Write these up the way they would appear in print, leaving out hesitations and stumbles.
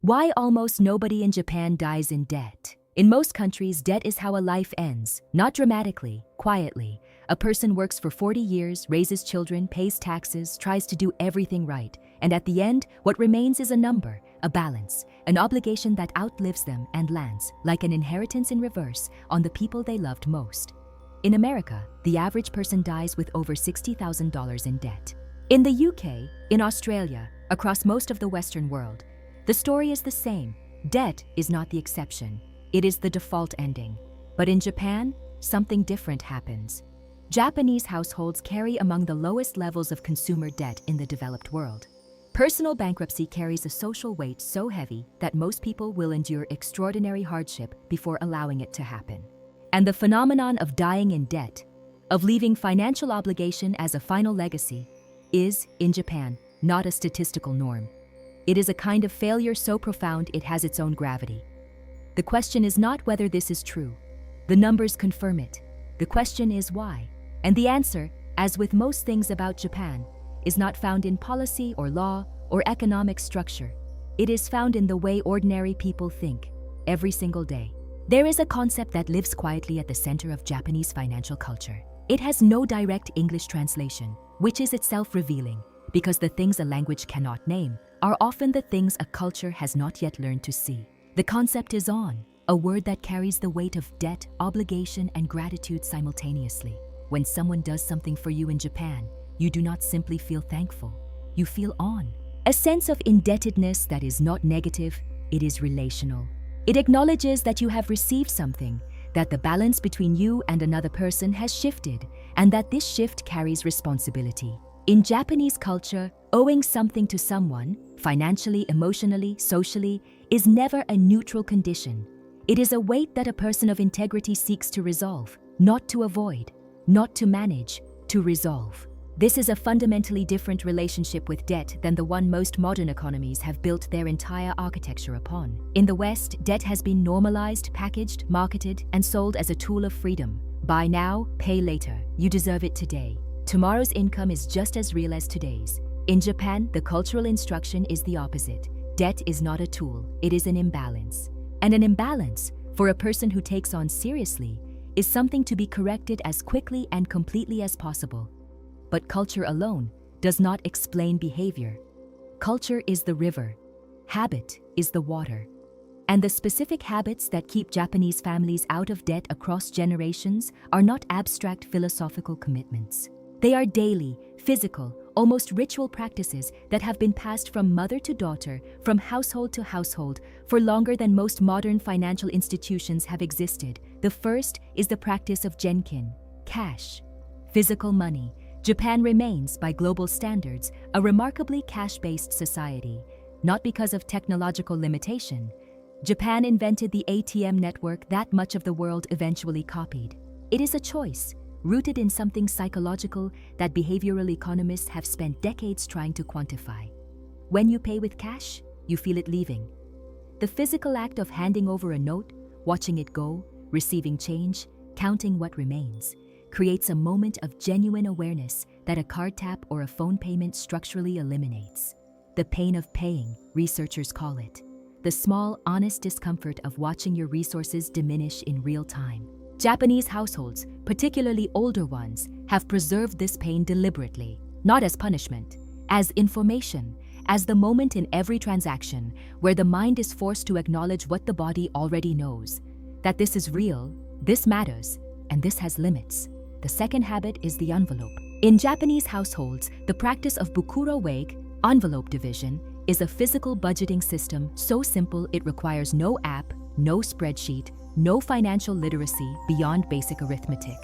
Why almost nobody in Japan dies in debt? In most countries, debt is how a life ends, not dramatically, quietly. A person works for 40 years, raises children, pays taxes, tries to do everything right, and at the end, what remains is a number, a balance, an obligation that outlives them and lands, like an inheritance in reverse, on the people they loved most. In America, the average person dies with over $60,000 in debt. In the UK, in Australia, across most of the Western world, the story is the same. Debt is not the exception. It is the default ending. But in Japan, something different happens. Japanese households carry among the lowest levels of consumer debt in the developed world. Personal bankruptcy carries a social weight so heavy that most people will endure extraordinary hardship before allowing it to happen. And the phenomenon of dying in debt, of leaving financial obligation as a final legacy, is, in Japan, not a statistical norm. It is a kind of failure so profound it has its own gravity. The question is not whether this is true. The numbers confirm it. The question is why. And the answer, as with most things about Japan, is not found in policy or law or economic structure. It is found in the way ordinary people think, every single day. There is a concept that lives quietly at the center of Japanese financial culture. It has no direct English translation, which is itself revealing, because the things a language cannot name are often the things a culture has not yet learned to see. The concept is on, a word that carries the weight of debt, obligation, and gratitude simultaneously. When someone does something for you in Japan, you do not simply feel thankful, you feel on. A sense of indebtedness that is not negative, it is relational. It acknowledges that you have received something, that the balance between you and another person has shifted, and that this shift carries responsibility. In Japanese culture, owing something to someone, financially, emotionally, socially, is never a neutral condition. It is a weight that a person of integrity seeks to resolve, not to avoid, not to manage, to resolve. This is a fundamentally different relationship with debt than the one most modern economies have built their entire architecture upon. In the West, debt has been normalized, packaged, marketed, and sold as a tool of freedom. Buy now, pay later. You deserve it today. Tomorrow's income is just as real as today's. In Japan, the cultural instruction is the opposite. Debt is not a tool, it is an imbalance. And an imbalance, for a person who takes on seriously, is something to be corrected as quickly and completely as possible. But culture alone does not explain behavior. Culture is the river. Habit is the water. And the specific habits that keep Japanese families out of debt across generations are not abstract philosophical commitments. They are daily, physical, almost ritual practices that have been passed from mother to daughter, from household to household, for longer than most modern financial institutions have existed. The first is the practice of genkin, cash, physical money. Japan remains, by global standards, a remarkably cash-based society, not because of technological limitation. Japan invented the ATM network that much of the world eventually copied. It is a choice, rooted in something psychological that behavioral economists have spent decades trying to quantify. When you pay with cash, you feel it leaving. The physical act of handing over a note, watching it go, receiving change, counting what remains, creates a moment of genuine awareness that a card tap or a phone payment structurally eliminates. The pain of paying, researchers call it. The small, honest discomfort of watching your resources diminish in real time. Japanese households, particularly older ones, have preserved this pain deliberately, not as punishment, as information, as the moment in every transaction where the mind is forced to acknowledge what the body already knows, that this is real, this matters, and this has limits. The second habit is the envelope. In Japanese households, the practice of bukuro wake, envelope division, is a physical budgeting system so simple it requires no app, no spreadsheet, no financial literacy beyond basic arithmetic.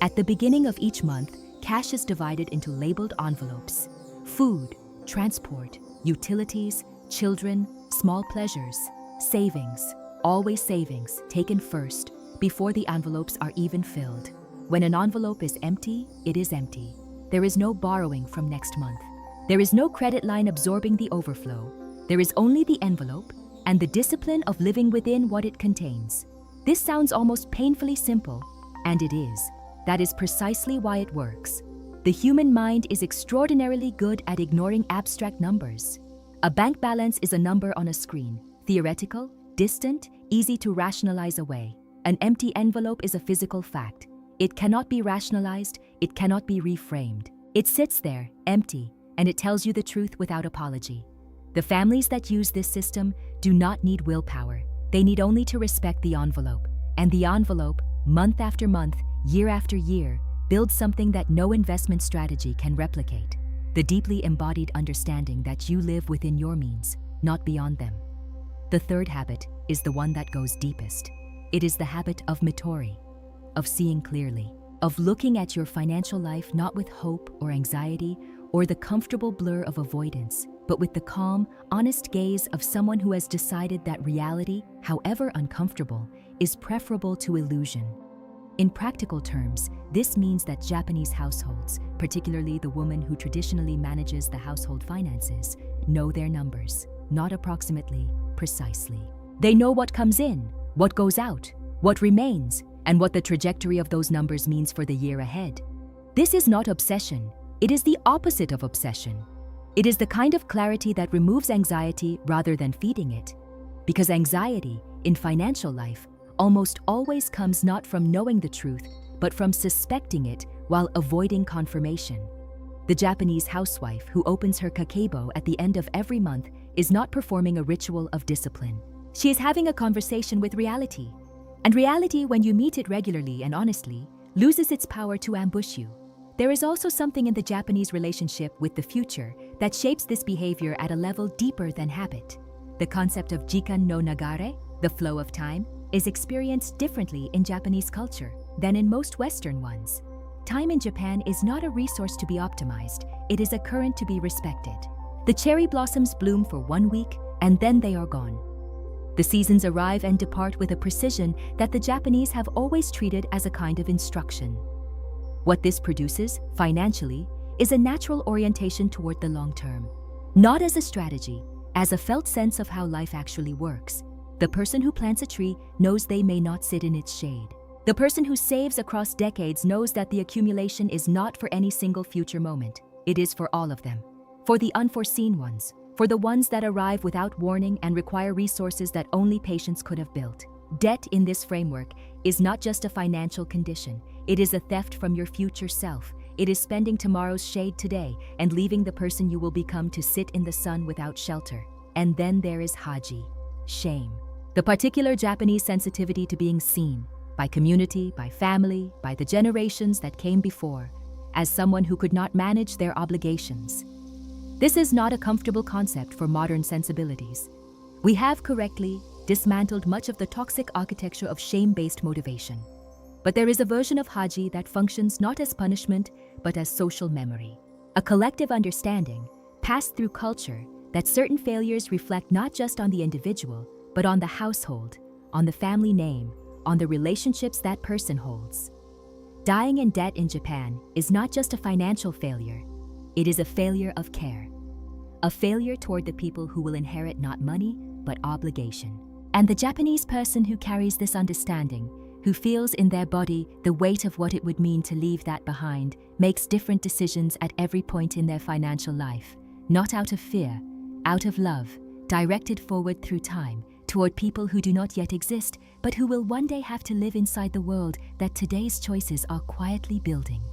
At the beginning of each month, cash is divided into labeled envelopes. Food, transport, utilities, children, small pleasures, savings, always savings, taken first, before the envelopes are even filled. When an envelope is empty, it is empty. There is no borrowing from next month. There is no credit line absorbing the overflow. There is only the envelope and the discipline of living within what it contains. This sounds almost painfully simple, and it is. That is precisely why it works. The human mind is extraordinarily good at ignoring abstract numbers. A bank balance is a number on a screen, theoretical, distant, easy to rationalize away. An empty envelope is a physical fact. It cannot be rationalized, it cannot be reframed. It sits there, empty, and it tells you the truth without apology. The families that use this system do not need willpower. They need only to respect the envelope. And the envelope, month after month, year after year, builds something that no investment strategy can replicate. The deeply embodied understanding that you live within your means, not beyond them. The third habit is the one that goes deepest. It is the habit of Mitori, of seeing clearly, of looking at your financial life not with hope or anxiety or the comfortable blur of avoidance, but with the calm, honest gaze of someone who has decided that reality, however uncomfortable, is preferable to illusion. In practical terms, this means that Japanese households, particularly the woman who traditionally manages the household finances, know their numbers, not approximately, precisely. They know what comes in, what goes out, what remains, and what the trajectory of those numbers means for the year ahead. This is not obsession. It is the opposite of obsession. It is the kind of clarity that removes anxiety rather than feeding it. Because anxiety, in financial life, almost always comes not from knowing the truth, but from suspecting it while avoiding confirmation. The Japanese housewife who opens her kakeibo at the end of every month is not performing a ritual of discipline. She is having a conversation with reality. And reality, when you meet it regularly and honestly, loses its power to ambush you. There is also something in the Japanese relationship with the future that shapes this behavior at a level deeper than habit. The concept of jikan no nagare, the flow of time, is experienced differently in Japanese culture than in most Western ones. Time in Japan is not a resource to be optimized, it is a current to be respected. The cherry blossoms bloom for 1 week and then they are gone. The seasons arrive and depart with a precision that the Japanese have always treated as a kind of instruction. What this produces, financially, is a natural orientation toward the long term. Not as a strategy, as a felt sense of how life actually works. The person who plants a tree knows they may not sit in its shade. The person who saves across decades knows that the accumulation is not for any single future moment. It is for all of them. For the unforeseen ones. For the ones that arrive without warning and require resources that only patience could have built. Debt in this framework is not just a financial condition. It is a theft from your future self. It is spending tomorrow's shade today and leaving the person you will become to sit in the sun without shelter. And then there is haji, shame. The particular Japanese sensitivity to being seen, by community, by family, by the generations that came before, as someone who could not manage their obligations. This is not a comfortable concept for modern sensibilities. We have correctly dismantled much of the toxic architecture of shame-based motivation. But there is a version of haji that functions not as punishment, but as social memory. A collective understanding, passed through culture, that certain failures reflect not just on the individual, but on the household, on the family name, on the relationships that person holds. Dying in debt in Japan is not just a financial failure, it is a failure of care. A failure toward the people who will inherit not money, but obligation. And the Japanese person who carries this understanding, who feels in their body the weight of what it would mean to leave that behind, makes different decisions at every point in their financial life, not out of fear, out of love, directed forward through time, toward people who do not yet exist, but who will one day have to live inside the world that today's choices are quietly building.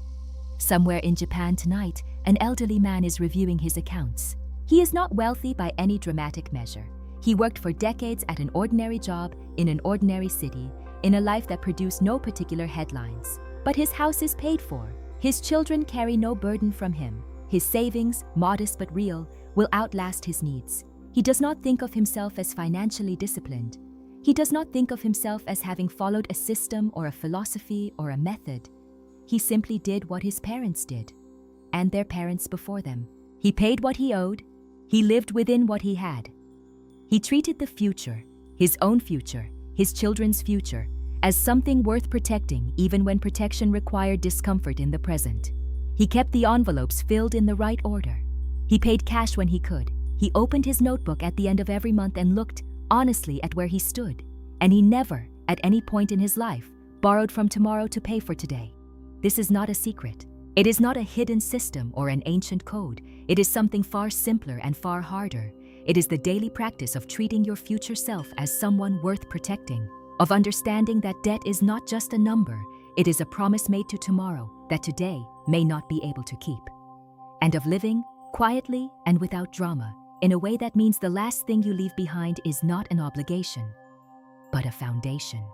Somewhere in Japan tonight, an elderly man is reviewing his accounts. He is not wealthy by any dramatic measure. He worked for decades at an ordinary job in an ordinary city, in a life that produced no particular headlines. But his house is paid for. His children carry no burden from him. His savings, modest but real, will outlast his needs. He does not think of himself as financially disciplined. He does not think of himself as having followed a system or a philosophy or a method. He simply did what his parents did, and their parents before them. He paid what he owed. He lived within what he had. He treated the future, his own future, his children's future, as something worth protecting even when protection required discomfort in the present. He kept the envelopes filled in the right order. He paid cash when he could. He opened his notebook at the end of every month and looked honestly at where he stood. And he never, at any point in his life, borrowed from tomorrow to pay for today. This is not a secret. It is not a hidden system or an ancient code. It is something far simpler and far harder. It is the daily practice of treating your future self as someone worth protecting, of understanding that debt is not just a number, it is a promise made to tomorrow that today may not be able to keep, and of living quietly and without drama, in a way that means the last thing you leave behind is not an obligation, but a foundation.